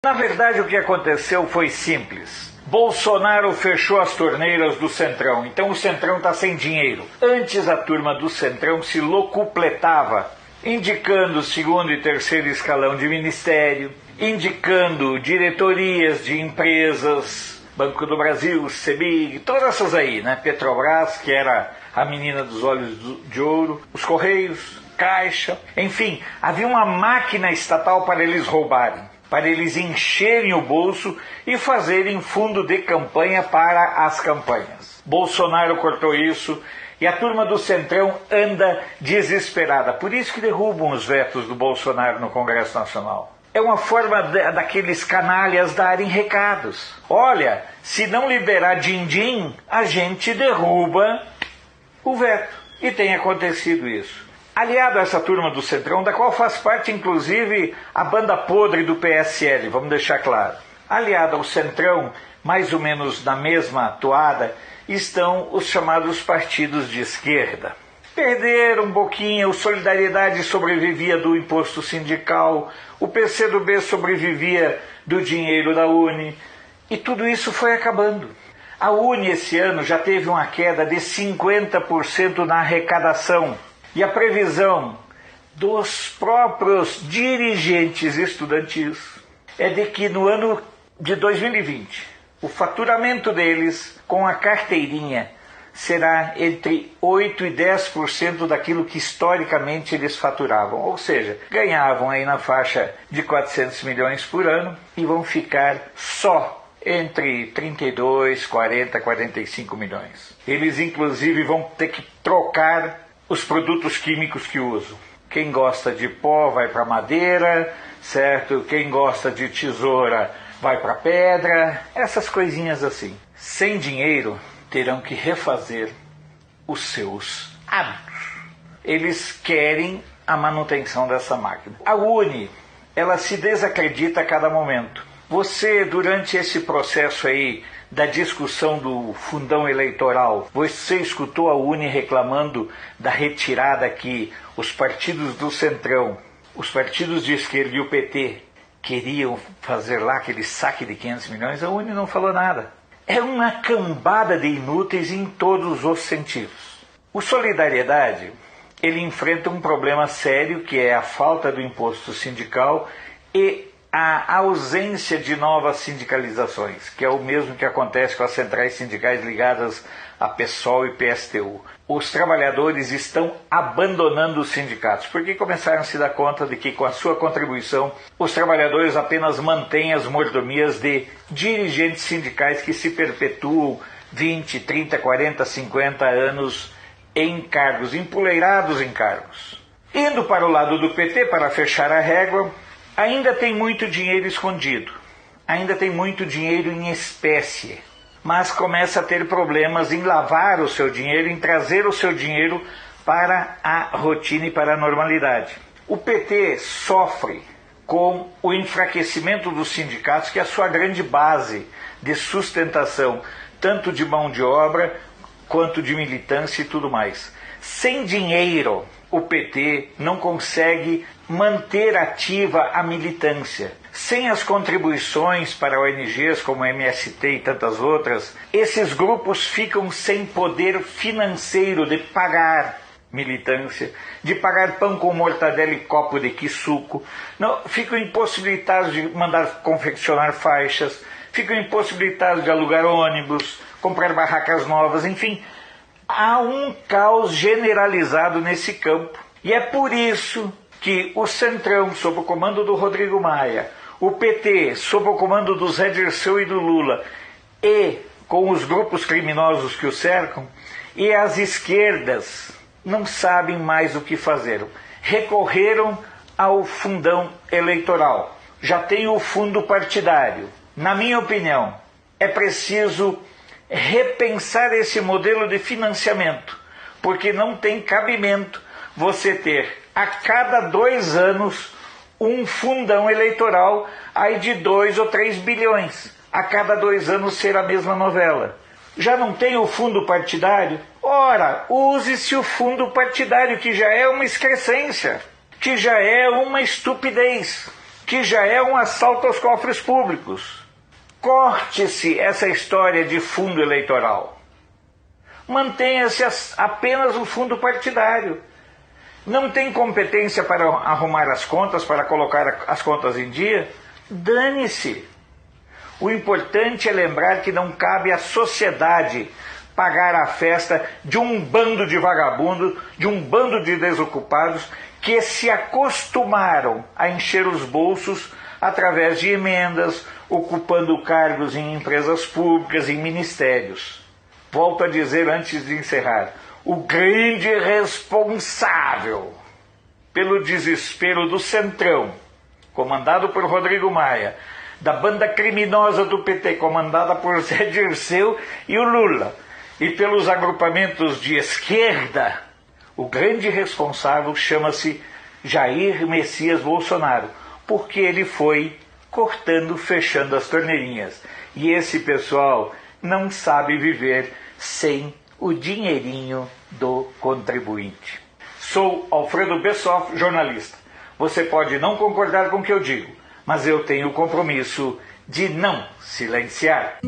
Na verdade, o que aconteceu foi simples. Bolsonaro fechou as torneiras do Centrão, então o Centrão está sem dinheiro. Antes a turma do Centrão se locupletava, indicando segundo e terceiro escalão de ministério, indicando diretorias de empresas, Banco do Brasil, CEBIG, todas essas aí, né? Petrobras, que era a menina dos olhos de ouro, os Correios, Caixa, enfim, havia uma máquina estatal para eles roubarem, para eles encherem o bolso e fazerem fundo de campanha para as campanhas. Bolsonaro cortou isso e a turma do Centrão anda desesperada. Por isso que derrubam os vetos do Bolsonaro no Congresso Nacional. É uma forma daqueles canalhas darem recados. Olha, se não liberar din-din, a gente derruba o veto. E tem acontecido isso. Aliado a essa turma do Centrão, da qual faz parte inclusive a banda podre do PSL, vamos deixar claro. Aliado ao Centrão, mais ou menos na mesma toada, estão os chamados partidos de esquerda. Perderam um pouquinho, o Solidariedade sobrevivia do imposto sindical, o PCdoB sobrevivia do dinheiro da UNE, e tudo isso foi acabando. A UNE esse ano já teve uma queda de 50% na arrecadação, e a previsão dos próprios dirigentes estudantis é de que no ano de 2020, o faturamento deles com a carteirinha será entre 8% e 10% daquilo que historicamente eles faturavam. Ou seja, ganhavam aí na faixa de 400 milhões por ano e vão ficar só entre 32, 40, 45 milhões. Eles inclusive vão ter que trocar os produtos químicos que usam. Quem gosta de pó vai para madeira, certo? Quem gosta de tesoura vai para pedra, essas coisinhas assim. Sem dinheiro, terão que refazer os seus hábitos. Eles querem a manutenção dessa máquina. A UNE, ela se desacredita a cada momento. Você, durante esse processo aí da discussão do fundão eleitoral, você escutou a UNE reclamando da retirada que os partidos do Centrão, os partidos de esquerda e o PT queriam fazer lá aquele saque de 500 milhões? A UNE não falou nada. É uma cambada de inúteis em todos os sentidos. O Solidariedade, ele enfrenta um problema sério, que é a falta do imposto sindical e a ausência de novas sindicalizações, que é o mesmo que acontece com as centrais sindicais ligadas a PSOL e PSTU. Os trabalhadores estão abandonando os sindicatos, porque começaram a se dar conta de que com a sua contribuição os trabalhadores apenas mantêm as mordomias de dirigentes sindicais que se perpetuam 20, 30, 40, 50 anos em cargos, empoleirados em cargos. Indo para o lado do PT, para fechar a régua, ainda tem muito dinheiro escondido, ainda tem muito dinheiro em espécie, mas começa a ter problemas em lavar o seu dinheiro, em trazer o seu dinheiro para a rotina e para a normalidade. O PT sofre com o enfraquecimento dos sindicatos, que é a sua grande base de sustentação, tanto de mão de obra quanto de militância e tudo mais. Sem dinheiro, o PT não consegue manter ativa a militância. Sem as contribuições para ONGs como MST e tantas outras, esses grupos ficam sem poder financeiro de pagar militância, de pagar pão com mortadela e copo de quissuco, não, ficam impossibilitados de mandar confeccionar faixas, ficam impossibilitados de alugar ônibus, comprar barracas novas, enfim. Há um caos generalizado nesse campo. E é por isso que o Centrão, sob o comando do Rodrigo Maia, o PT, sob o comando do Zé Dirceu e do Lula, e com os grupos criminosos que o cercam, e as esquerdas não sabem mais o que fazer. Recorreram ao fundão eleitoral. Já tem o fundo partidário. Na minha opinião, é preciso repensar esse modelo de financiamento, porque não tem cabimento você ter a cada 2 anos um fundão eleitoral aí de 2 ou 3 bilhões, a cada 2 anos ser a mesma novela. Já não tem o fundo partidário? Ora, use-se o fundo partidário, que já é uma excrescência, que já é uma estupidez, que já é um assalto aos cofres públicos. Corte-se essa história de fundo eleitoral. Mantenha-se apenas o fundo partidário. Não tem competência para arrumar as contas, para colocar as contas em dia? Dane-se. O importante é lembrar que não cabe à sociedade pagar a festa de um bando de vagabundos, de um bando de desocupados que se acostumaram a encher os bolsos através de emendas, ocupando cargos em empresas públicas, em ministérios. Volto a dizer antes de encerrar, o grande responsável pelo desespero do Centrão, comandado por Rodrigo Maia, da banda criminosa do PT, comandada por Zé Dirceu e o Lula, e pelos agrupamentos de esquerda, o grande responsável chama-se Jair Messias Bolsonaro, porque ele foi cortando, fechando as torneirinhas. E esse pessoal não sabe viver sem o dinheirinho do contribuinte. Sou Alfredo Bessoff, jornalista. Você pode não concordar com o que eu digo, mas eu tenho o compromisso de não silenciar.